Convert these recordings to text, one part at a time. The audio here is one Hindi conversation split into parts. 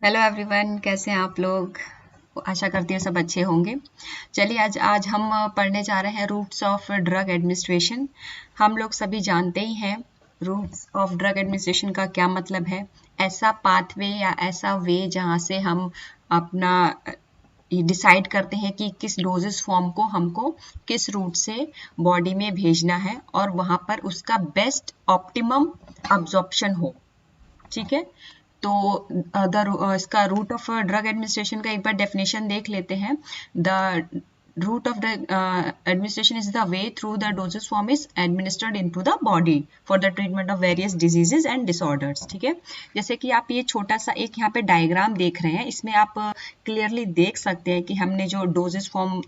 हेलो एवरीवन, कैसे हैं आप लोग। आशा करती हूँ सब अच्छे होंगे। चलिए आज हम पढ़ने जा रहे हैं रूट्स ऑफ ड्रग एडमिनिस्ट्रेशन। हम लोग सभी जानते ही हैं रूट्स ऑफ ड्रग एडमिनिस्ट्रेशन का क्या मतलब है। ऐसा पाथवे या ऐसा वे जहाँ से हम अपना डिसाइड करते हैं कि किस डोजेस फॉर्म को हमको किस रूट से बॉडी में भेजना है और वहाँ पर उसका बेस्ट ऑप्टिमम अब्जॉर्प्शन हो। ठीक है, तो इसका रूट ऑफ ड्रग एडमिनिस्ट्रेशन का एक बार डेफिनेशन देख लेते हैं। The route of the administration is the way through the dosage form is administered into the body for the treatment of various diseases and disorders। ठीक है, जैसे कि आप ये छोटा सा एक यहाँ पे डायग्राम देख रहे हैं, इसमें आप क्लियरली देख सकते हैं कि हमने जो डोजेज फॉर्म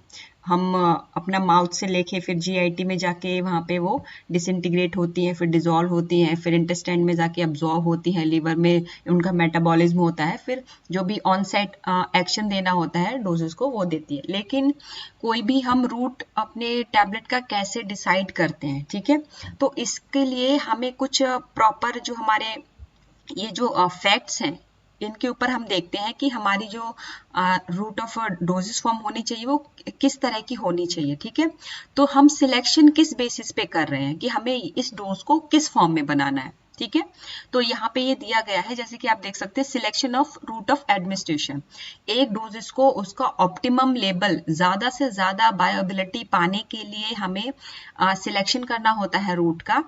हम अपना माउथ से लेके फिर जीआईटी में जाके वहाँ पे वो डिसइंटीग्रेट होती हैं, फिर डिजोल्व होती हैं, फिर इंटेस्टाइन में जाके अब्जॉर्ब होती हैं, लीवर में उनका मेटाबॉलिज्म होता है, फिर जो भी ऑन साइट एक्शन देना होता है डोजेस को वो देती है। लेकिन कोई भी हम रूट अपने टैबलेट का कैसे डिसाइड करते हैं, ठीक है, तो इसके लिए हमें कुछ प्रॉपर जो हमारे ये जो फैक्ट्स हैं इनके ऊपर हम देखते हैं कि हमारी जो रूट ऑफ डोजेस फॉर्म होनी चाहिए वो किस तरह की होनी चाहिए। ठीक है, तो हम सिलेक्शन किस बेसिस पे कर रहे हैं कि हमें इस डोज को किस फॉर्म में बनाना है। ठीक है, तो यहाँ पे ये दिया गया है, जैसे कि आप देख सकते हैं, selection of route of administration. एक डोजेस को उसका ऑप्टिमम लेवल ज्यादा से ज्यादा बायोअबिलिटी पाने के लिए हमें सिलेक्शन करना होता है रूट का।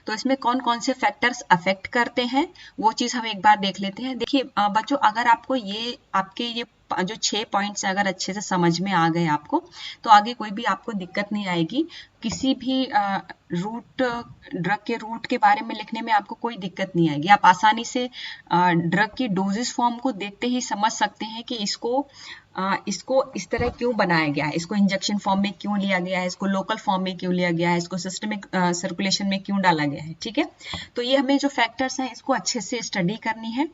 तो इसमें कौन कौन से फैक्टर्स अफेक्ट करते हैं वो चीज हम एक बार देख लेते हैं। देखिए बच्चों, अगर आपको ये आपके ये जो 6 पॉइंट्स अगर अच्छे से समझ में आ गए आपको, तो आगे कोई भी आपको दिक्कत नहीं आएगी। किसी भी रूट ड्रग के रूट के बारे में लिखने में आपको कोई दिक्कत नहीं आएगी। आप आसानी से ड्रग की डोजेस फॉर्म को देखते ही समझ सकते हैं कि इसको इस तरह क्यों बनाया गया है, इसको इंजेक्शन फॉर्म में क्यों लिया गया है, इसको लोकल फॉर्म में क्यों लिया गया है, इसको सिस्टमिक सर्कुलेशन में क्यों डाला गया है। ठीक है, तो ये हमें जो फैक्टर्स हैं इसको अच्छे से स्टडी करनी है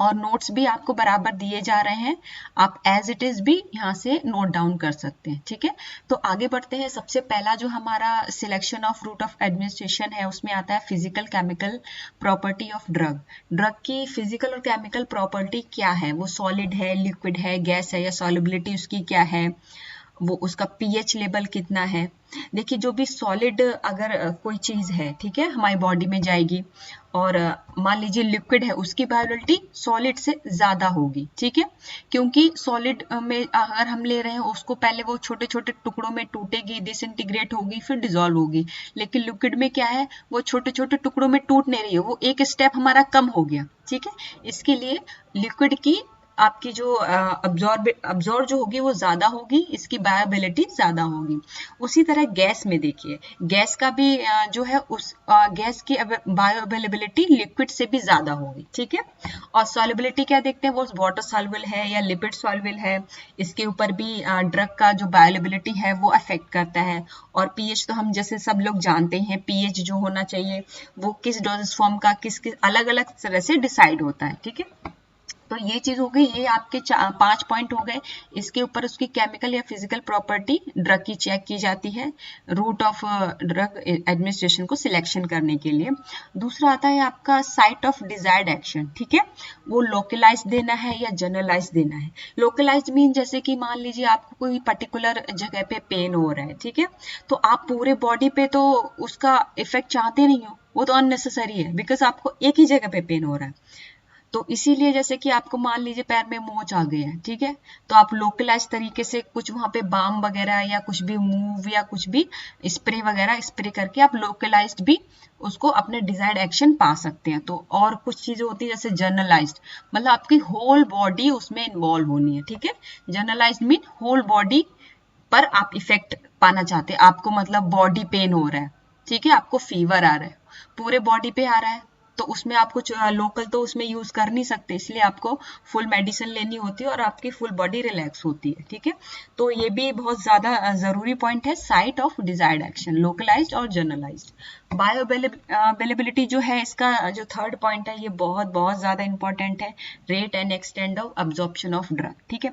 और नोट्स भी आपको बराबर दिए जा रहे हैं, आप एज इट इज भी यहाँ से नोट डाउन कर सकते हैं। ठीक है, तो आगे बढ़ते हैं। सबसे पहला जो हमारा selection of route of administration है उसमें आता है physical chemical property of drug. Drug की फिजिकल और केमिकल प्रॉपर्टी क्या है, वो सॉलिड है, लिक्विड है, गैस है, या सॉलिबिलिटी उसकी क्या है, वो उसका पीएच लेवल कितना है। देखिए, जो भी सॉलिड अगर कोई चीज है, ठीक है, हमारी बॉडी में जाएगी और मान लीजिए लिक्विड है, उसकी बायोअबिलिटी सॉलिड से ज्यादा होगी। ठीक है, क्योंकि सॉलिड में अगर हम ले रहे हैं उसको, पहले वो छोटे छोटे टुकड़ों में टूटेगी, डिसइंटीग्रेट होगी, फिर डिसॉल्व होगी। लेकिन लिक्विड में क्या है, वो छोटे छोटे टुकड़ों में टूट नहीं रही है, वो एक स्टेप हमारा कम हो गया। ठीक है, इसके लिए लिक्विड की आपकी जो अब्जॉर्ब जो होगी वो ज्यादा होगी, इसकी बायोअबिलिटी ज्यादा होगी। उसी तरह गैस में देखिए, गैस का भी जो है उस गैस की बायोअवेलेबिलिटी लिक्विड से भी ज्यादा होगी। ठीक है, और सॉल्युबिलिटी क्या देखते हैं, वो वाटर सॉल्युबल है या लिपिड सॉल्युबल है, इसके ऊपर भी ड्रग का जो बायोअवेलेबिलिटी है वो अफेक्ट करता है। और पीएच तो हम जैसे सब लोग जानते हैं, पीएच जो होना चाहिए वो किस डोजेस फॉर्म का किस अलग अलग तरह से डिसाइड होता है। ठीक है, तो ये चीज हो गई, ये आपके 5 पॉइंट हो गए। इसके ऊपर उसकी केमिकल या फिजिकल प्रॉपर्टी ड्रग की चेक की जाती है रूट ऑफ ड्रग एडमिनिस्ट्रेशन को सिलेक्शन करने के लिए। दूसरा आता है आपका साइट ऑफ डिजायर्ड एक्शन। ठीक है, वो लोकलाइज देना है या जनरलाइज देना है। लोकलाइज मीन जैसे कि मान लीजिए आपको कोई पर्टिकुलर जगह पे पेन हो रहा है, ठीक है, तो आप पूरे बॉडी पे तो उसका इफेक्ट चाहते नहीं हो, वो तो अननेसेसरी है, बिकॉज आपको एक ही जगह पे पेन हो रहा है। तो इसीलिए जैसे कि आपको मान लीजिए पैर में मोच आ गया है, ठीक है, तो आप लोकलाइज तरीके से कुछ वहां पे बाम वगैरह या कुछ भी मूव या कुछ भी स्प्रे वगैरह स्प्रे करके आप लोकलाइज्ड भी उसको अपने डिजायर्ड एक्शन पा सकते हैं। तो और कुछ चीजें होती है जैसे जर्नलाइज्ड, मतलब आपकी होल बॉडी उसमें इन्वॉल्व होनी है। ठीक है, जर्नलाइज्ड मीन होल बॉडी पर आप इफेक्ट पाना चाहते हैं, आपको मतलब बॉडी पेन हो रहा है, ठीक है, आपको फीवर आ रहा है, पूरे बॉडी पे आ रहा है, तो उसमें आप कुछ लोकल तो उसमें यूज कर नहीं सकते, इसलिए आपको फुल मेडिसिन लेनी होती है और आपकी फुल बॉडी रिलैक्स होती है। ठीक है, तो ये भी बहुत ज्यादा जरूरी पॉइंट है, site of desired action, localized और जनरलाइज्ड। बायो अवेलेबिलिटी जो है, इसका जो थर्ड पॉइंट है, ये बहुत बहुत ज़्यादा इंपॉर्टेंट है, rate and extend of absorption of drug. ठीक है,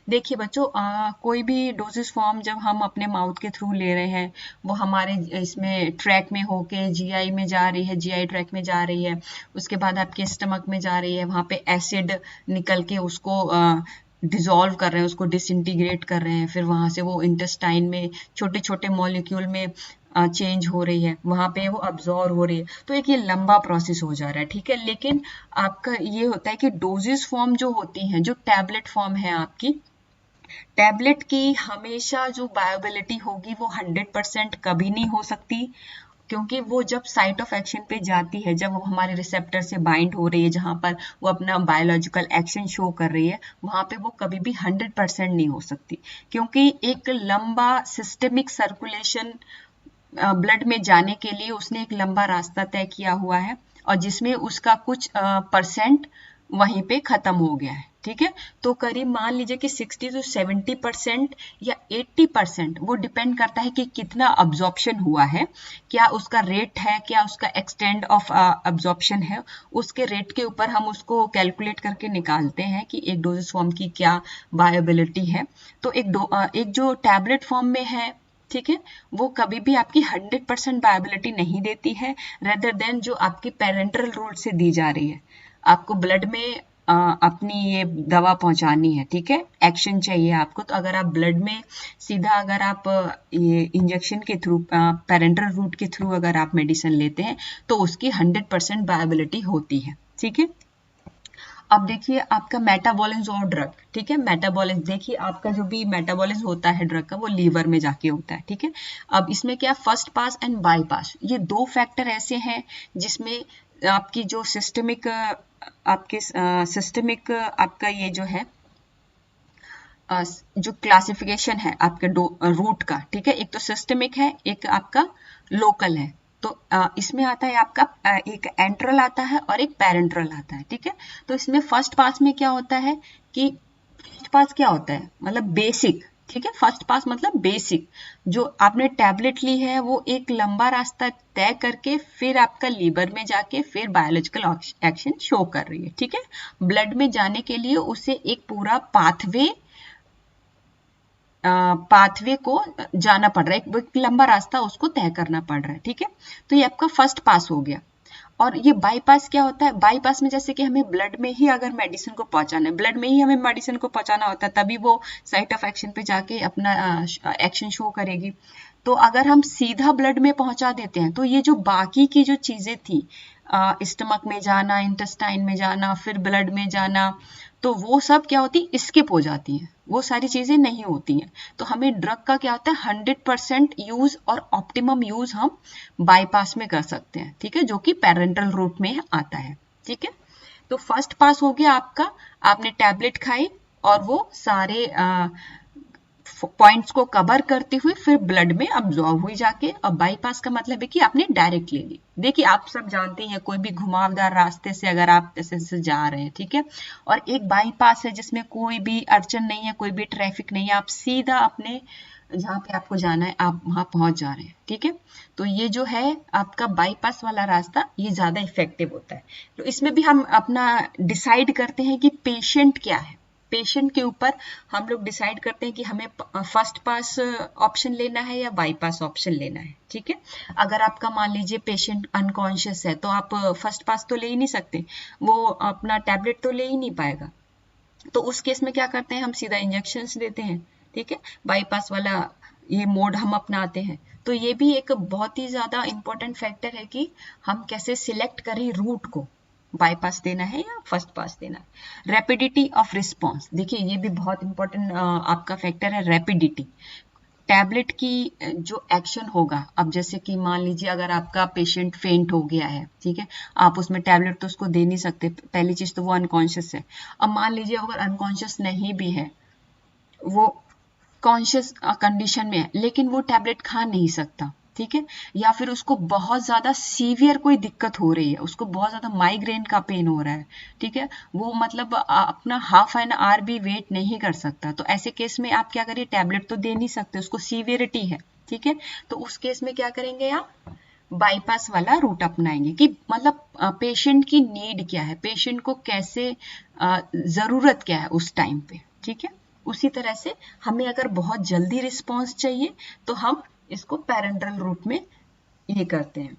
देखिए बच्चों, कोई भी डोजेस फॉर्म जब हम अपने माउथ के थ्रू ले रहे हैं, वो हमारे इसमें ट्रैक में होके जीआई में जा रही है, जीआई ट्रैक में जा रही है, उसके बाद आपके स्टमक में जा रही है, वहाँ पे एसिड निकल के उसको डिजोल्व कर रहे हैं, उसको डिसइंटीग्रेट कर रहे हैं, फिर वहाँ से वो इंटेस्टाइन में छोटे छोटे मॉलिक्यूल में चेंज हो रही है, वहाँ पे वो अब्जॉर्व हो रही है। तो एक ये लंबा प्रोसेस हो जा रहा है। ठीक है, लेकिन आपका ये होता है कि डोजेस फॉर्म जो होती हैं, जो टैबलेट फॉर्म है आपकी, टैबलेट की हमेशा जो बायोबिलिटी होगी वो 100% कभी नहीं हो सकती, क्योंकि वो जब साइट ऑफ एक्शन पे जाती है, जब वो हमारे रिसेप्टर से बाइंड हो रही है, जहाँ पर वो अपना बायोलॉजिकल एक्शन शो कर रही है, वहाँ पे वो कभी भी 100% नहीं हो सकती, क्योंकि एक लंबा सिस्टमिक सर्कुलेशन ब्लड में जाने के लिए उसने एक लंबा रास्ता तय किया हुआ है, और जिसमें उसका कुछ परसेंट वहीं पे खत्म हो गया है। ठीक है, तो करीब मान लीजिए कि 60 से 70% या 80%, वो डिपेंड करता है कि कितना अब्जॉर्प्शन हुआ है, क्या उसका रेट है, क्या उसका एक्सटेंड ऑफ अब्जॉर्प्शन है, उसके रेट के ऊपर हम उसको कैलकुलेट करके निकालते हैं कि एक डोजेस फॉर्म की क्या बायोबिलिटी है। तो एक जो टैबलेट फॉर्म में है, ठीक है, वो कभी भी आपकी 100% बायोबिलिटी नहीं देती है, रेदर देन जो आपकी पेरेंटल रूट से दी जा रही है। आपको ब्लड में अपनी ये दवा पहुंचानी है, ठीक है, एक्शन चाहिए आपको, तो अगर आप ब्लड में सीधा अगर आप ये इंजेक्शन के थ्रू, पेरेंटल रूट के थ्रू अगर आप मेडिसिन लेते हैं, तो उसकी 100% बायोबिलिटी होती है। ठीक है, अब देखिए आपका मेटाबॉलिज्म और ड्रग। ठीक है, मेटाबॉलिज्म देखिए, आपका जो भी मेटाबॉलिज्म होता है ड्रग का, वो लीवर में जाके होता है। ठीक है, अब इसमें क्या, फर्स्ट पास एंड बाईपास, ये दो फैक्टर ऐसे हैं जिसमें आपकी जो सिस्टमिक आपका ये जो है जो क्लासिफिकेशन है आपके रूट का, ठीक है, एक तो सिस्टमिक है, एक आपका लोकल है। तो इसमें आता है आपका एक एंट्रल आता है और एक पेरेंट्रल आता है। ठीक है, तो इसमें फर्स्ट पास में क्या होता है कि फर्स्ट पास क्या होता है, मतलब बेसिक। ठीक है, फर्स्ट पास मतलब बेसिक, जो आपने टैबलेट ली है वो एक लंबा रास्ता तय करके फिर आपका लीवर में जाके फिर बायोलॉजिकल एक्शन शो कर रही है। ठीक है, ब्लड में जाने के लिए उसे एक पूरा पाथवे को जाना पड़ रहा है, एक लंबा रास्ता उसको तय करना पड़ रहा है। ठीक है, तो ये आपका फर्स्ट पास हो गया। और ये बाईपास क्या होता है, बाईपास में जैसे कि हमें ब्लड में ही अगर मेडिसिन को पहुंचाना है, ब्लड में ही हमें मेडिसिन को पहुंचाना होता है, तभी वो साइट ऑफ एक्शन पे जाके अपना एक्शन शो करेगी। तो अगर हम सीधा ब्लड में पहुंचा देते हैं, तो ये जो बाकी की जो चीजें थी, स्टमक में जाना, इंटेस्टाइन में जाना, फिर ब्लड में जाना, तो वो सब क्या होती, स्किप हो जाती हैं, वो सारी चीजें नहीं होती हैं। तो हमें ड्रग का क्या होता है, 100% यूज और ऑप्टिमम यूज हम बाईपास में कर सकते हैं। ठीक है, जो कि पेरेंटल रूट में आता है। ठीक है, तो फर्स्ट पास हो गया आपका, आपने टैबलेट खाई और वो सारे पॉइंट्स को कवर करते हुए फिर ब्लड में अब्जॉर्व हुई जाके। अब बाईपास का मतलब है कि आपने डायरेक्ट ले ली। देखिए आप सब जानते हैं, कोई भी घुमावदार रास्ते से अगर आप ऐसे जा रहे हैं, ठीक है, और एक बाईपास है जिसमें कोई भी अड़चन नहीं है, कोई भी ट्रैफिक नहीं है, आप सीधा अपने जहाँ पे आपको जाना है आप वहां पहुंच जा रहे हैं। ठीक है, तो ये जो है आपका बाईपास वाला रास्ता, ये ज्यादा इफेक्टिव होता है। तो इसमें भी हम अपना डिसाइड करते हैं कि पेशेंट क्या है, पेशेंट के ऊपर हम लोग डिसाइड करते हैं कि हमें फर्स्ट पास ऑप्शन लेना है या बाईपास ऑप्शन लेना है। ठीक है, अगर आपका मान लीजिए पेशेंट अनकॉन्शियस है, तो आप फर्स्ट पास तो ले ही नहीं सकते, वो अपना टैबलेट तो ले ही नहीं पाएगा। तो उस केस में क्या करते हैं, हम सीधा इंजेक्शंस देते हैं। ठीक है, बाईपास वाला ये मोड हम अपनाते हैं। तो ये भी एक बहुत ही ज्यादा इंपॉर्टेंट फैक्टर है कि हम कैसे सिलेक्ट करें रूट को, बाईपास देना है या फर्स्ट पास देना है। रैपिडिटी ऑफ रिस्पॉन्स, देखिए ये भी बहुत इंपॉर्टेंट आपका फैक्टर है, रैपिडिटी। टैबलेट की जो एक्शन होगा, अब जैसे कि मान लीजिए अगर आपका पेशेंट फेंट हो गया है, ठीक है, आप उसमें टैबलेट तो उसको दे नहीं सकते, पहली चीज तो वो अनकॉन्शियस है। अब मान लीजिए अगर अनकॉन्शियस नहीं भी है, वो कॉन्शियस कंडीशन में है, लेकिन वो टैबलेट खा नहीं सकता। ठीक है, या फिर उसको बहुत ज्यादा सीवियर कोई दिक्कत हो रही है, उसको बहुत ज्यादा माइग्रेन का पेन हो रहा है। ठीक है, वो मतलब अपना हाफ एन आवर भी वेट नहीं कर सकता। तो ऐसे केस में आप क्या करिए, टैबलेट तो दे नहीं सकते, उसको सीवियरिटी है। ठीक है, तो उस केस में क्या करेंगे आप, बाईपास वाला रूट अपनाएंगे कि मतलब पेशेंट की नीड क्या है, पेशेंट को कैसे ज़रूरत क्या है उस टाइम पे, ठीक है। उसी तरह से हमें अगर बहुत जल्दी रिस्पॉन्स चाहिए तो हम इसको पैरेंटल रूट में ये करते हैं।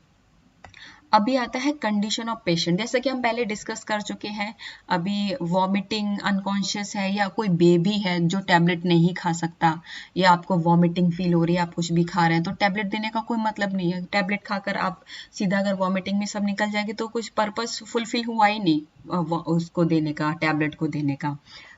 अभी आता है कंडीशन ऑफ पेशेंट, जैसा कि हम पहले डिस्कस कर चुके हैं। अभी वॉमिटिंग, अनकॉन्शियस है, या कोई बेबी है जो टैबलेट नहीं खा सकता, या आपको वॉमिटिंग फील हो रही है, आप कुछ भी खा रहे हैं, तो टैबलेट देने का कोई मतलब नहीं है। टैबलेट खाकर आप सीधा अगर वॉमिटिंग में सब निकल जाएगी तो कुछ पर्पस फुलफिल हुआ ही नहीं उसको देने का, टैबलेट को देने का।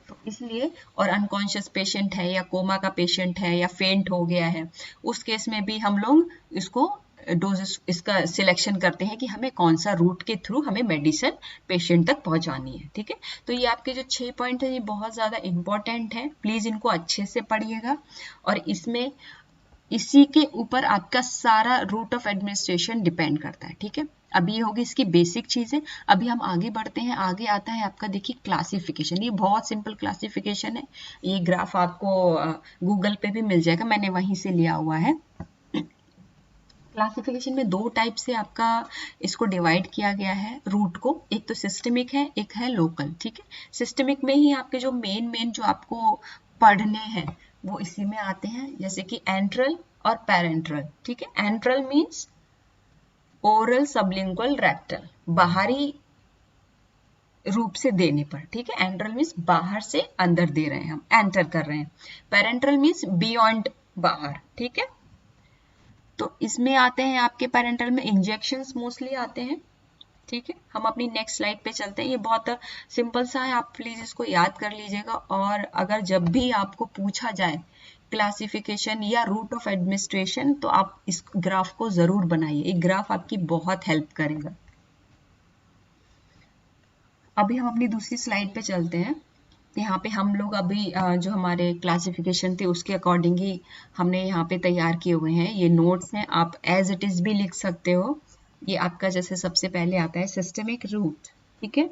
तो इसलिए, और अनकॉन्शियस पेशेंट है या कोमा का पेशेंट है या फेंट हो गया है, उस केस में भी हम लोग इसको डोजेस इसका सिलेक्शन करते हैं कि हमें कौन सा रूट के थ्रू हमें मेडिसिन पेशेंट तक पहुंचानी है, ठीक है। तो ये आपके जो 6 पॉइंट है ये बहुत ज़्यादा इंपॉर्टेंट है, प्लीज़ इनको अच्छे से पढ़िएगा। और इसमें इसी के ऊपर आपका सारा रूट ऑफ एडमिनिस्ट्रेशन डिपेंड करता है, ठीक है। अभी ये होगी इसकी बेसिक चीज़ें। अभी हम आगे बढ़ते हैं। आगे आता है आपका, देखिए, क्लासिफिकेशन। ये बहुत सिंपल क्लासिफिकेशन है। ये ग्राफ आपको गूगल पे भी मिल जाएगा, मैंने वहीं से लिया हुआ है। क्लासिफिकेशन में 2 टाइप से आपका इसको डिवाइड किया गया है रूट को। एक तो सिस्टमिक है, एक है लोकल, ठीक है। सिस्टमिक में ही आपके जो मेन जो आपको पढ़ने हैं वो इसी में आते हैं, जैसे कि एंट्रल और पैरेंट्रल, ठीक है। Enteral means oral, sublingual, rectal, बाहरी रूप से देने पर, ठीक है। एंट्रल मीन्स बाहर से अंदर दे रहे हैं, हम एंटर कर रहे हैं। पैरेंट्रल मीन्स बियॉन्ड, बाहर, ठीक है। तो इसमें आते हैं आपके पैरेंटल में इंजेक्शंस मोस्टली आते हैं, ठीक है। हम अपनी नेक्स्ट स्लाइड पे चलते हैं। ये बहुत सिंपल सा है, आप प्लीज इसको याद कर लीजिएगा। और अगर जब भी आपको पूछा जाए क्लासिफिकेशन या रूट ऑफ एडमिनिस्ट्रेशन तो आप इस ग्राफ को जरूर बनाइए, एक ग्राफ आपकी बहुत हेल्प करेगा। अभी हम अपनी दूसरी स्लाइड पे चलते हैं। यहाँ पे हम लोग अभी जो हमारे क्लासिफिकेशन थे उसके अकॉर्डिंग ही हमने यहाँ पे तैयार किए हुए हैं। ये नोट्स हैं, आप एज इट इज भी लिख सकते हो। ये आपका जैसे सबसे पहले आता है सिस्टमिक रूट, ठीक है।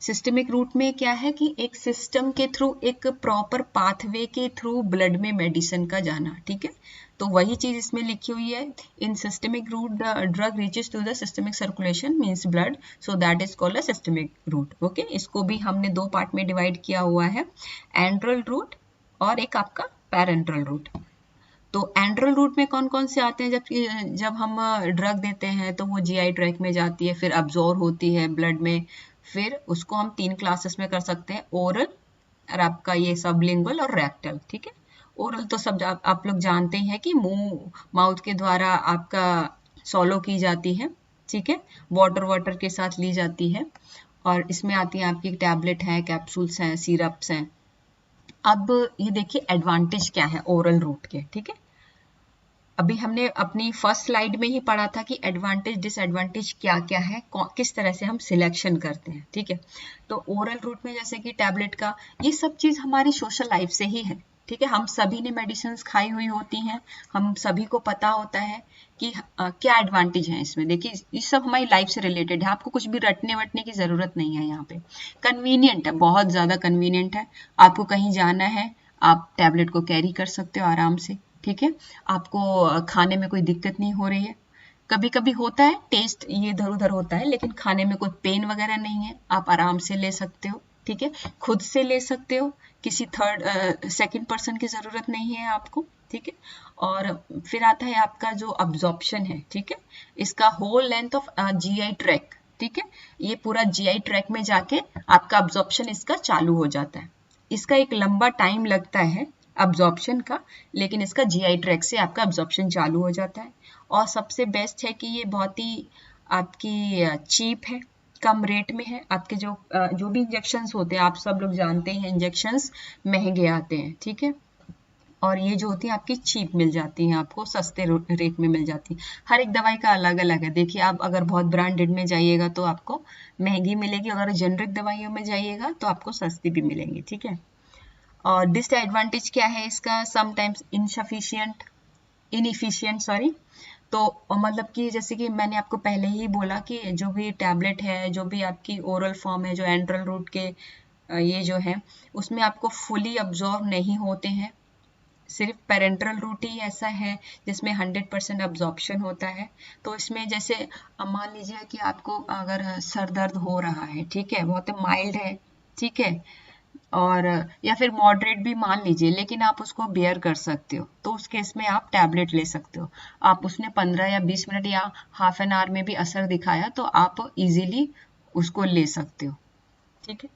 सिस्टमिक रूट में क्या है कि एक सिस्टम के थ्रू, एक प्रॉपर पाथवे के थ्रू ब्लड में मेडिसिन का जाना, ठीक है। तो वही चीज इसमें लिखी हुई है। In systemic route the drug reaches to the systemic circulation means blood, so that is called a systemic route, okay. इसको भी हमने 2 पार्ट में डिवाइड किया हुआ है, एंट्रल रूट और एक आपका पैरेंट्रल रूट। तो एंट्रल रूट में कौन कौन से आते हैं? जब हम ड्रग देते हैं तो वो जीआई ट्रैक में जाती है, फिर अब्जॉर्ब होती है ब्लड में, फिर उसको हम 3 क्लासेस में कर सकते हैं, ओरल और आपका ये सबलिंगुअल और रेक्टल, ठीक है। ओरल तो सब आप लोग जानते हैं कि मुंह, माउथ के द्वारा आपका सॉलो की जाती है, ठीक है, वाटर के साथ ली जाती है। और इसमें आती है आपकी टैबलेट है, कैप्सूल्स हैं, सिरप्स हैं। अब ये देखिए एडवांटेज क्या है ओरल रूट के, ठीक है। अभी हमने अपनी फर्स्ट स्लाइड में ही पढ़ा था कि एडवांटेज डिसएडवांटेज क्या क्या है, किस तरह से हम सिलेक्शन करते हैं, ठीक है। तो ओरल रूट में जैसे कि टैबलेट का, ये सब चीज हमारी सोशल लाइफ से ही है, ठीक है। हम सभी ने मेडिसिन खाई हुई होती हैं, हम सभी को पता होता है कि क्या एडवांटेज है इसमें। देखिए ये सब हमारी लाइफ से रिलेटेड है, आपको कुछ भी रटने वटने की जरूरत नहीं है। यहाँ पे कन्वीनियंट है, बहुत ज्यादा कन्वीनियंट है। आपको कहीं जाना है, आप टैबलेट को कैरी कर सकते हो आराम से, ठीक है। आपको खाने में कोई दिक्कत नहीं हो रही है। कभी कभी होता है टेस्ट ये इधर उधर होता है, लेकिन खाने में कोई पेन वगैरह नहीं है, आप आराम से ले सकते हो, ठीक है। खुद से ले सकते हो, किसी सेकंड पर्सन की जरूरत नहीं है आपको, ठीक है। और फिर आता है आपका जो अब्जॉर्प्शन है, ठीक है। इसका whole length of GI tract, ठीक है। ये पूरा जीआई ट्रैक में जाके आपका अब्जॉर्प्शन इसका चालू हो जाता है। इसका एक लंबा टाइम लगता है अब्जॉर्प्शन का, लेकिन इसका जीआई ट्रैक से आपका अब्जॉर्प्शन चालू हो जाता है। और सबसे बेस्ट है कि ये बहुत ही आपकी चीप है, कम रेट में है। आपके जो भी इंजेक्शंस होते हैं, आप सब लोग जानते हैं इंजेक्शंस महंगे आते हैं, ठीक है। और ये जो होती है आपकी चीप मिल जाती है, आपको सस्ते रेट में मिल जाती है। हर एक दवाई का अलग अलग है। देखिए आप अगर बहुत ब्रांडेड में जाइएगा तो आपको महंगी मिलेगी, अगर जेनरिक दवाइयों में जाइएगा तो आपको सस्ती भी मिलेंगी, ठीक है। और डिसएडवांटेज क्या है इसका? Sometimes inefficient, sorry. तो मतलब कि जैसे कि मैंने आपको पहले ही बोला कि जो भी टैबलेट है, जो भी आपकी ओरल फॉर्म है, जो एंट्रल रूट के ये जो है, उसमें आपको फुली अब्जॉर्ब नहीं होते हैं सिर्फ पेरेंट्रल रूट ही ऐसा है जिसमें 100% अब्जॉर्प्शन होता है। तो इसमें जैसे मान लीजिए कि आपको अगर सर दर्द हो रहा है, ठीक है, बहुत माइल्ड है, ठीक है, और या फिर मॉडरेट भी मान लीजिए, लेकिन आप उसको बेयर कर सकते हो, तो उस केस में आप टैबलेट ले सकते हो। आप उसने 15 या 20 मिनट या हाफ एन आवर में भी असर दिखाया तो आप इजीली उसको ले सकते हो, ठीक है।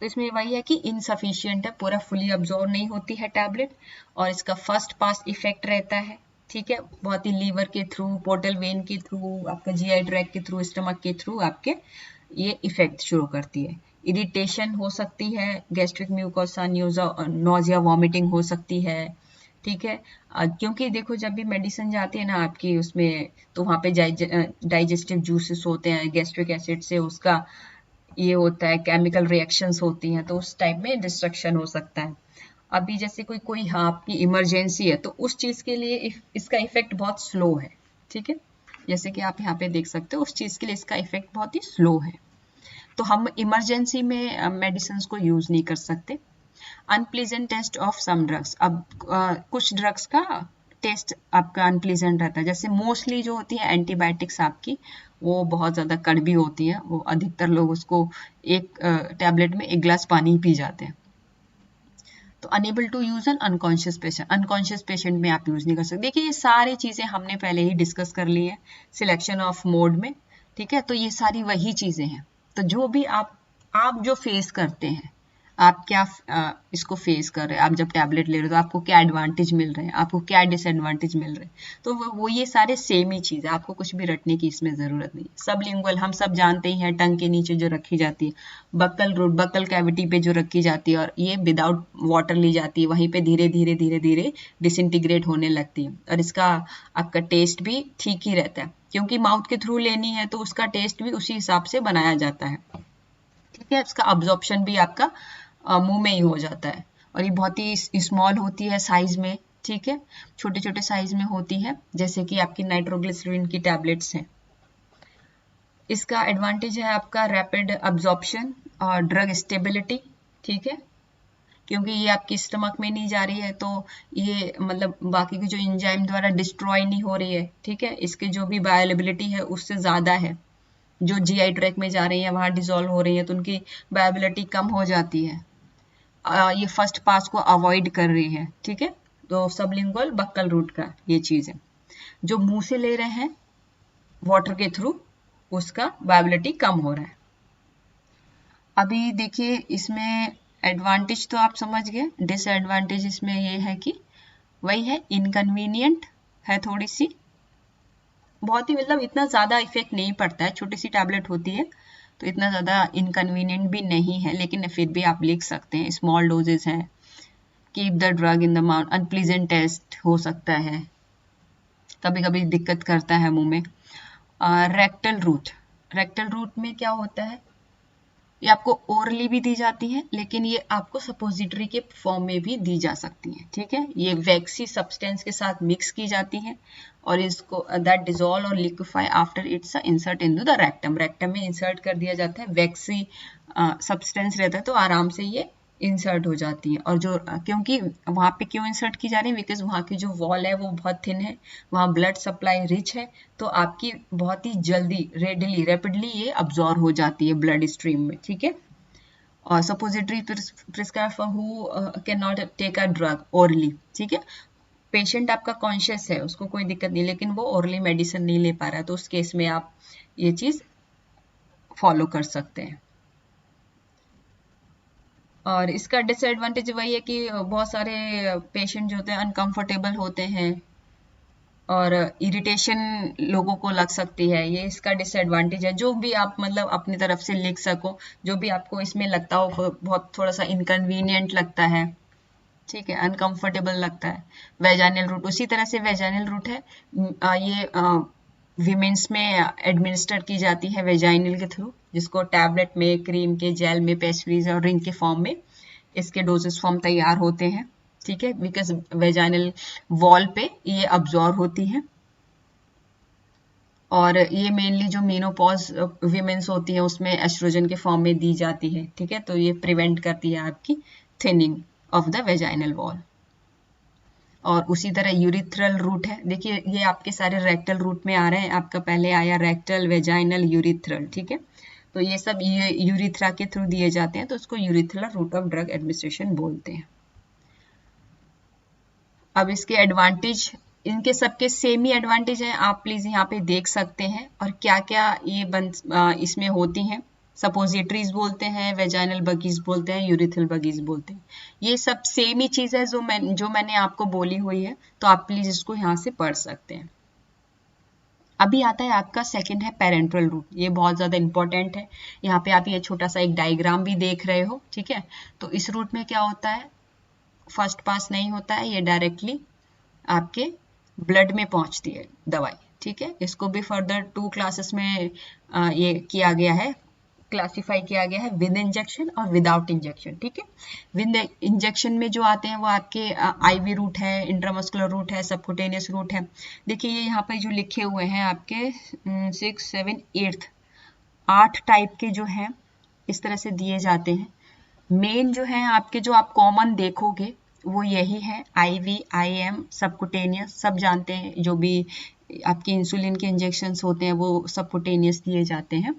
तो इसमें वही है कि इनसफिशियंट है, पूरा फुली अब्जॉर्व नहीं होती है टैबलेट, और इसका फर्स्ट पास इफेक्ट रहता है, ठीक है, बहुत ही लीवर के थ्रू, पोर्टल वेन के थ्रू, आपका जीआई ट्रैक के थ्रू, स्टमक के थ्रू आपके ये इफेक्ट शुरू करती है। इरिटेशन हो सकती है, गैस्ट्रिक म्यूकोसा, नोजिया, वॉमिटिंग हो सकती है, ठीक है। क्योंकि देखो जब भी मेडिसिन जाती है ना आपकी उसमें, तो वहाँ पे डाइजेस्टिव जूसेस होते हैं, गैस्ट्रिक एसिड से उसका ये होता है, केमिकल रिएक्शंस होती हैं, तो उस टाइम में डिस्ट्रक्शन हो सकता है। अभी जैसे कोई हाँ आपकी इमरजेंसी है तो उस चीज़ के लिए इसका इफेक्ट बहुत स्लो है, ठीक है, जैसे कि आप यहाँ पे देख सकते हो, उस चीज़ के लिए इसका इफेक्ट बहुत ही स्लो है, तो हम इमरजेंसी में मेडिसिन को यूज नहीं कर सकते। Unpleasant taste of some drugs, अब कुछ ड्रग्स का टेस्ट आपका अनप्लीजेंट रहता है, जैसे मोस्टली जो होती है एंटीबायोटिक्स आपकी, वो बहुत ज़्यादा कड़वी होती है, वो अधिकतर लोग उसको एक टैबलेट में 1 गिलास पानी ही पी जाते हैं। तो unable to use an unconscious patient में आप यूज नहीं कर सकते। देखिए ये सारी चीज़ें हमने पहले ही डिस्कस कर ली है सिलेक्शन ऑफ मोड में, ठीक है, तो ये सारी वही चीज़ें हैं। तो जो भी आप जो फेस करते हैं, आप क्या इसको फेस कर रहे हैं, आप जब टैबलेट ले रहे हो तो आपको क्या एडवांटेज मिल रहे हैं, आपको क्या डिसएडवांटेज मिल रहे हैं, तो वो ये सारे सेम ही चीज़ है, आपको कुछ भी रटने की इसमें ज़रूरत नहीं। सबलिंगुअल हम सब जानते ही हैं, टंग के नीचे जो रखी जाती है, बक्कल रूट, बक्कल कैविटी पे जो रखी जाती है, और ये विदाउट वाटर ली जाती है, वहीं पे धीरे धीरे धीरे धीरे डिसइंटीग्रेट होने लगती है, और इसका आपका टेस्ट भी ठीक ही रहता है, क्योंकि माउथ के थ्रू लेनी है तो उसका टेस्ट भी उसी हिसाब से बनाया जाता है, ठीक है। इसका अब्जॉर्प्शन भी आपका मुंह में ही हो जाता है, और ये बहुत ही स्मॉल होती है साइज में, ठीक है, छोटे छोटे साइज में होती है, जैसे कि आपकी नाइट्रोग्लिसरीन की टैबलेट्स हैं। इसका एडवांटेज है आपका रैपिड अब्जॉर्प्शन और ड्रग स्टेबिलिटी, ठीक है, क्योंकि ये आपकी स्टमक में नहीं जा रही है, तो ये मतलब बाकी की जो एंजाइम द्वारा डिस्ट्रॉय नहीं हो रही है, ठीक है, इसके जो भी बायोअवेलेबिलिटी है उससे ज़्यादा है। जो जीआई ट्रैक में जा रही है वहाँ डिजोल्व हो रही है, तो उनकी बायोअवेलेबिलिटी कम हो जाती है, ये फर्स्ट पास को अवॉइड कर रही है, ठीक है। तो सबलिंगुअल बक्कल रूट का ये चीज़ है। जो मुंह से ले रहे हैं वाटर के थ्रू, उसका बायोअवेलेबिलिटी कम हो रहा है। अभी देखिए इसमें एडवांटेज तो आप समझ गए, डिसएडवांटेज इसमें ये है कि वही है, इनकन्वीनियंट है थोड़ी सी, बहुत ही मतलब इतना ज़्यादा इफेक्ट नहीं पड़ता है, छोटी सी टैबलेट होती है तो इतना ज़्यादा इनकन्वीनियंट भी नहीं है, लेकिन फिर भी आप लिख सकते हैं, स्मॉल डोजेज हैं, keep the drug in the mouth, unpleasant taste हो सकता है, कभी कभी दिक्कत करता है मुंह में। रेक्टल रूट में क्या होता है, ये आपको ओरली भी दी जाती है, लेकिन ये आपको सपोजिटरी के फॉर्म में भी दी जा सकती है, ठीक है, ये वैक्सी सब्सटेंस के साथ मिक्स की जाती हैं, और इसको दैट डिजोल्व और liquefy after it's insert into the rectum, rectum में इंसर्ट कर दिया जाता है, वैक्सी सब्सटेंस रहता है तो आराम से ये इंसर्ट हो जाती है। और जो क्योंकि वहाँ पे क्यों इंसर्ट की जा रही है, बिकॉज वहाँ की जो वॉल है वो बहुत थिन है, वहाँ ब्लड सप्लाई रिच है, तो आपकी बहुत ही जल्दी रैपिडली ये अब्जॉर्ब हो जाती है ब्लड स्ट्रीम में, ठीक है। और suppository prescribe for who can not take a drug orally, ठीक है, पेशेंट आपका कॉन्शियस है, उसको कोई दिक्कत नहीं, लेकिन वो ओरली मेडिसिन नहीं ले पा रहा है, तो उस केस में आप ये चीज़ फॉलो कर सकते हैं। और इसका डिसएडवांटेज वही है कि बहुत सारे पेशेंट जो होते हैं अनकंफर्टेबल होते हैं, और इरिटेशन लोगों को लग सकती है, ये इसका डिसएडवांटेज है। जो भी आप मतलब अपनी तरफ से लिख सको, जो भी आपको इसमें लगता हो बहुत थोड़ा सा इनकन्वीनियंट लगता है, ठीक है, अनकंफर्टेबल लगता है। वेजाइनल रूट, उसी तरह से वेजाइनल रूट है, ये विमेंस में एडमिनिस्टर की जाती है वेजाइनल के थ्रू, जिसको टैबलेट में, क्रीम के, जेल में, पेस्ट्रीज और रिंग के फॉर्म में इसके डोजेस फॉर्म तैयार होते हैं, ठीक है, बिकॉज वेजाइनल वॉल पे ये अब्जॉर्ब होती है। और ये मेनली जो मेनोपॉज विमेंस होती हैं उसमें एस्ट्रोजन के फॉर्म में दी जाती है, ठीक है, तो ये प्रिवेंट करती है आपकी thinning of the vaginal wall. और उसी तरह यूरिथ्रल रूट है, देखिए ये आपके सारे रेक्टल रूट में आ रहे हैं, आपका पहले आया रेक्टल, वेजाइनल, यूरिथ्रल, ठीक है। तो ये सब ये यूरिथ्रा के थ्रू दिए जाते हैं, तो उसको urethral route of drug administration बोलते हैं। अब इसके एडवांटेज, इनके सबके सेम ही एडवांटेज हैं, आप प्लीज यहाँ पे देख सकते हैं। और क्या क्या ये इसमें होती हैं, सपोजिटरीज बोलते हैं, वेजाइनल बगीज बोलते हैं, यूरिथ्रल बगीज बोलते हैं। ये सब सेम ही चीज है जो मैंने आपको बोली हुई है, तो आप प्लीज इसको यहाँ से पढ़ सकते हैं। अभी आता है आपका सेकंड है पेरेंट्रल रूट, ये बहुत ज्यादा इंपॉर्टेंट है। यहाँ पे आप ये छोटा सा एक डायग्राम भी देख रहे हो, ठीक है। तो इस रूट में क्या होता है, फर्स्ट पास नहीं होता है, ये डायरेक्टली आपके ब्लड में पहुंचती है दवाई, ठीक है। इसको भी फर्दर 2 क्लासेस में ये किया गया है, क्लासिफाई किया गया है, विद इंजेक्शन और विदाउट इंजेक्शन, ठीक है। विद इंजेक्शन में जो आते हैं वो आपके आईवी रूट है, इंट्रामस्कुलर रूट है, सबकुटेनियस रूट है। देखिए ये यहाँ पे जो लिखे हुए हैं आपके 6, 7, 8 टाइप के जो हैं इस तरह से दिए जाते हैं। मेन जो है आपके, जो आप कॉमन देखोगे वो यही है, आईवी, आईएम, सबकुटेनियस, सब जानते हैं। जो भी आपके इंसुलिन के इंजेक्शंस होते हैं वो सबकुटेनियस दिए जाते हैं।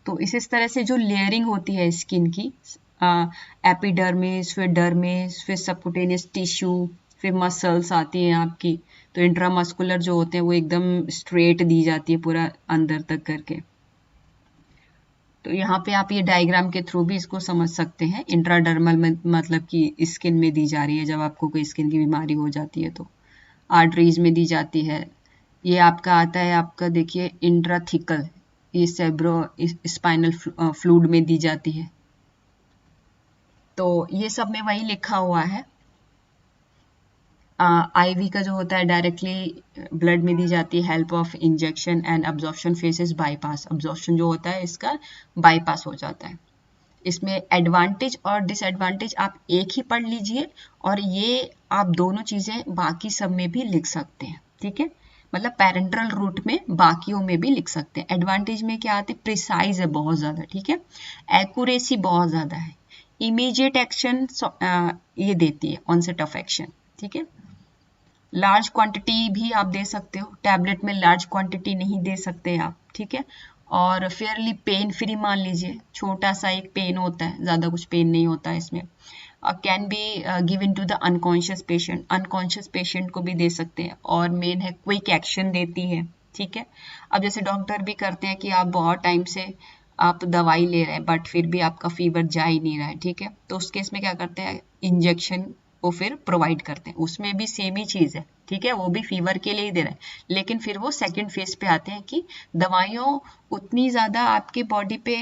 तो इस तरह से जो लेयरिंग होती है स्किन की, एपिडर्मिस, फिर डर्मिस, फिर सबकुटेनियस टिश्यू, फिर मसल्स आती हैं आपकी। तो इंट्रामस्कुलर जो होते हैं वो एकदम स्ट्रेट दी जाती है पूरा अंदर तक करके। तो यहाँ पे आप ये डायग्राम के थ्रू भी इसको समझ सकते हैं। इंट्राडर्मल में मतलब कि स्किन में दी जा रही है, जब आपको कोई स्किन की बीमारी हो जाती है तो आर्टरीज में दी जाती है। ये आपका आता है, आपका देखिए इंट्राथिकल, ये सेब्रो स्पाइनल फ्लूइड में दी जाती है। तो ये सब में वही लिखा हुआ है। आईवी का जो होता है डायरेक्टली ब्लड में दी जाती है, help of injection and absorption faces bypass, absorption जो होता है इसका बाईपास हो जाता है। इसमें एडवांटेज और डिसएडवांटेज आप एक ही पढ़ लीजिए, और ये आप दोनों चीजें बाकी सब में भी लिख सकते हैं, ठीक है। मतलब पेरेंट्रल रूट में बाकियों में भी लिख सकते हैं। एडवांटेज में क्या आते हैं, प्रिसाइज है बहुत ज्यादा, ठीक है, एक्यूरेसी बहुत ज्यादा है, इमीडिएट एक्शन ये देती है, ऑनसेट ऑफ एक्शन, ठीक है। लार्ज क्वांटिटी भी आप दे सकते हो, टैबलेट में लार्ज क्वांटिटी नहीं दे सकते आप, ठीक है। और फेयरली पेन फ्री, मान लीजिए छोटा सा एक पेन होता है, ज्यादा कुछ पेन नहीं होता है इसमें। Can be given to the unconscious patient, unconscious patient को भी दे सकते हैं। और मेन है क्विक एक्शन देती है, ठीक है। अब जैसे डॉक्टर भी करते हैं कि आप बहुत टाइम से आप दवाई ले रहे हैं बट फिर भी आपका फीवर जा ही नहीं रहा है, ठीक है, तो उस केस में क्या करते हैं, इंजेक्शन वो फिर प्रोवाइड करते हैं। उसमें भी सेम ही चीज है, ठीक है, वो भी फीवर के लिए ही दे रहे हैं, लेकिन फिर वो सेकंड फेज पे आते हैं कि दवाइयों उतनी ज्यादा आपके बॉडी पे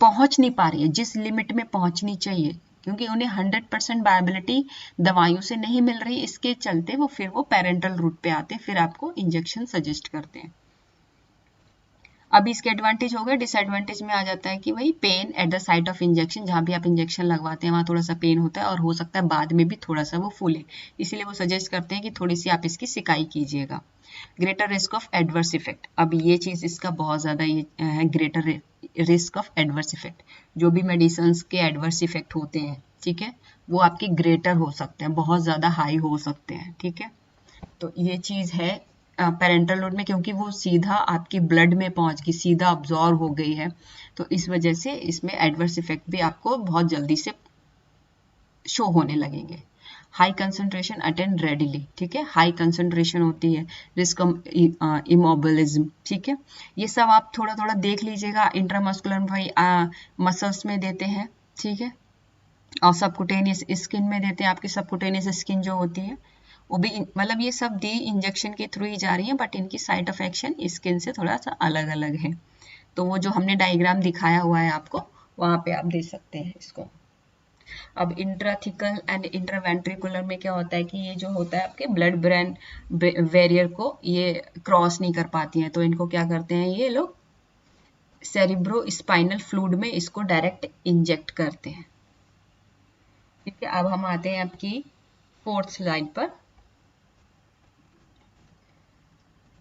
पहुंच नहीं पा रही है जिस लिमिट में पहुंचनी चाहिए, क्योंकि उन्हें 100% वायबिलिटी दवाइयों से नहीं मिल रही। इसके चलते वो फिर वो पेरेंटल रूट पे आते हैं, फिर आपको इंजेक्शन सजेस्ट करते हैं। अभी इसके एडवांटेज हो गए। डिसएडवांटेज में आ जाता है कि भाई pen at the site of injection, जहां भी आप इंजेक्शन लगवाते हैं वहां थोड़ा सा पेन होता है, और हो सकता है बाद में भी थोड़ा सा वो फूले, इसीलिए वो सजेस्ट करते हैं कि थोड़ी सी आप इसकी सिकाई कीजिएगा। Greater risk of adverse effect, अब ये चीज इसका बहुत ज्यादा ये है, greater risk of adverse effect, जो भी मेडिसिन के एडवर्स इफेक्ट होते हैं, ठीक है, वो आपके ग्रेटर हो सकते हैं, बहुत ज्यादा हाई हो सकते हैं, ठीक है। तो ये चीज है पेरेंटल लोड में, क्योंकि वो सीधा आपकी ब्लड में पहुंच गई, सीधा अब्जॉर्व हो गई है, तो इस वजह से इसमें एडवर्स इफेक्ट भी आपको बहुत जल्दी से शो होने लगेंगे। हाई कंसंट्रेशन अटेंड रेडिली, ठीक है, हाई कंसंट्रेशन होती है, रिस्क इमोबिलिज्म, ठीक है। ये सब आप थोड़ा थोड़ा देख लीजिएगा। इंट्रामस्कुलर भाई मसल्स में देते हैं, ठीक है, और सबकुटेनियस स्किन में देते हैं। आपकी सबकुटेनियस स्किन जो होती है वो भी, मतलब ये सब दी इंजेक्शन के थ्रू ही जा रही है, बट इनकी साइड ऑफ एक्शन स्किन से थोड़ा सा अलग अलग है। तो वो जो हमने डायग्राम दिखाया हुआ है आपको, वहां पे आप देख सकते हैं इसको। अब इंट्राथिकल एंड इंट्रावेंट्रिकुलर में क्या होता है कि ये जो होता है आपके ब्लड ब्रेन बैरियर को ये क्रॉस नहीं कर पाती हैं, तो इनको क्या करते हैं ये लोग, सेरिब्रो स्पाइनल फ्लूइड में इसको डायरेक्ट इंजेक्ट करते हैं, ठीक है। अब हम आते हैं आपकी 4th स्लाइड पर।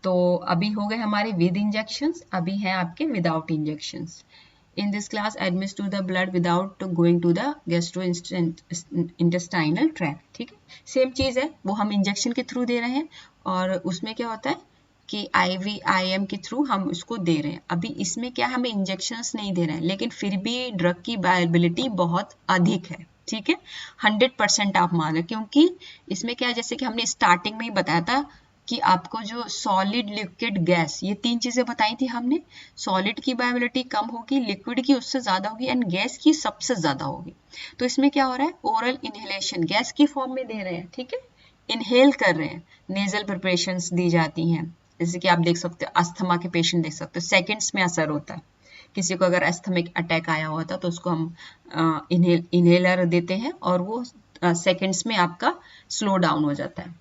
तो अभी हो गए हमारे विद इंजेक्शंस, अभी है आपके without injections. In this class, administer the blood without going to the gastrointestinal tract. ठीक है, सेम चीज़ है, वो हम इंजेक्शन के थ्रू दे रहे हैं और उसमें क्या होता है कि IVIM के थ्रू हम उसको दे रहे हैं। अभी इसमें क्या हमें इंजेक्शंस नहीं दे रहे हैं, लेकिन फिर भी ड्रग की वायबिलिटी बहुत अधिक है। ठीक है, 100% आप मान लो, क्योंकि इसमें क्या है, जैसे कि हमने स्टार्टिंग में ही बताया था कि आपको जो सॉलिड, लिक्विड, गैस, ये 3 चीजें बताई थी हमने। सॉलिड की वायबिलिटी कम होगी, लिक्विड की उससे ज्यादा होगी एंड गैस की सबसे ज्यादा होगी। तो इसमें क्या हो रहा है, ओरल इनहेलेशन गैस की फॉर्म में दे रहे हैं। ठीक है, इनहेल कर रहे हैं, नेजल प्रिपरेशंस दी जाती हैं। जैसे कि आप देख सकते हो, अस्थमा के पेशेंट देख सकते हो, सेकेंड्स में असर होता है। किसी को अगर एस्थमिक अटैक आया हुआ था तो उसको हम इनहेलर देते हैं और वो सेकेंड्स में आपका स्लो डाउन हो जाता है।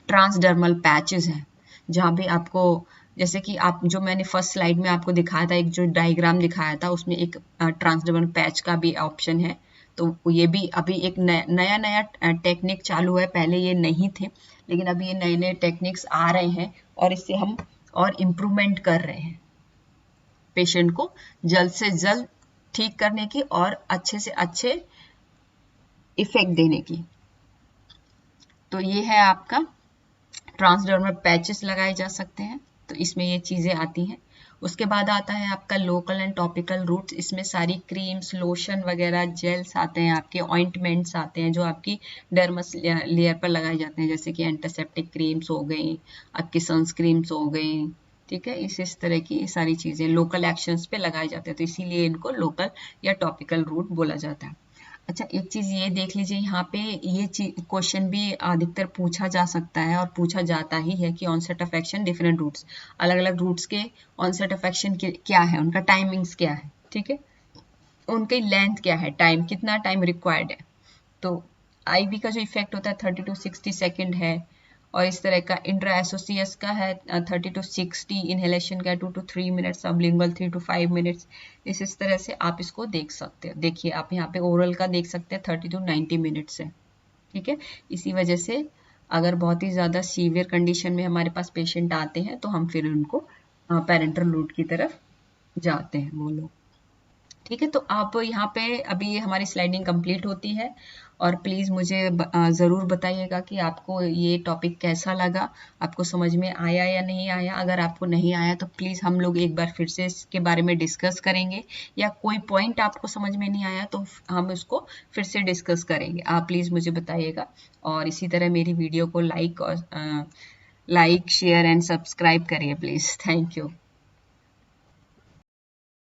ट्रांसडर्मल पैचेस हैं, जहाँ पे आपको, जैसे कि आप, जो मैंने फर्स्ट स्लाइड में आपको दिखाया था, एक जो डायग्राम दिखाया था, उसमें एक ट्रांसडर्मल पैच का भी ऑप्शन है। तो ये भी अभी एक नया नया टेक्निक चालू है, पहले ये नहीं थे, लेकिन अभी ये नए नए टेक्निक्स आ रहे हैं और इससे हम और इम्प्रूवमेंट कर रहे हैं पेशेंट को जल्द से जल्द ठीक करने की और अच्छे से अच्छे इफेक्ट देने की। तो ये है आपका ट्रांसडर्मल पैचेस लगाए जा सकते हैं, तो इसमें ये चीज़ें आती हैं। उसके बाद आता है आपका लोकल एंड टॉपिकल रूट्स। इसमें सारी क्रीम्स, लोशन वगैरह, जेल्स आते हैं, आपके ऑइंटमेंट्स आते हैं जो आपकी डर्मस लेयर पर लगाए जाते हैं, जैसे कि एंटीसेप्टिक क्रीम्स हो गई, आपकी सनस्क्रीम्स हो गई। ठीक है, इस तरह की सारी चीज़ें लोकल एक्शंस पे लगाए जाते हैं, तो इसीलिए इनको लोकल या टॉपिकल रूट बोला जाता है। अच्छा, एक चीज़ ये देख लीजिए, यहाँ पे ये क्वेश्चन भी अधिकतर पूछा जा सकता है और पूछा जाता ही है कि onset of action different routes, अलग अलग रूट्स के ऑनसेट ऑफ एक्शन क्या है, उनका टाइमिंग्स क्या है। ठीक है, उनकी लेंथ क्या है, टाइम कितना टाइम रिक्वायर्ड है। तो IV का जो इफेक्ट होता है 30 to 60 सेकेंड है, और इस तरह का इंट्राएसोसियस का है 30 to 60, इनहेलेशन का 2 to 3 minutes, sublingual 3 to 5 minutes. इस तरह से आप इसको देख सकते हो। देखिए आप यहाँ पे ओरल का देख सकते हैं 30 to 90 मिनट्स है। ठीक है, इसी वजह से अगर बहुत ही ज़्यादा सीवियर कंडीशन में हमारे पास पेशेंट आते हैं तो हम फिर उनको पेरेंटल रूट की तरफ जाते हैं वो लोग। ठीक है, तो आप यहाँ पे अभी हमारी स्लाइडिंग कंप्लीट होती है और प्लीज़ मुझे ज़रूर बताइएगा कि आपको ये टॉपिक कैसा लगा, आपको समझ में आया या नहीं आया। अगर आपको नहीं आया तो प्लीज़ हम लोग एक बार फिर से इसके बारे में डिस्कस करेंगे, या कोई पॉइंट आपको समझ में नहीं आया तो हम उसको फिर से डिस्कस करेंगे। आप प्लीज़ मुझे बताइएगा और इसी तरह मेरी वीडियो को लाइक, शेयर एंड सब्सक्राइब करिए प्लीज़। Thank you.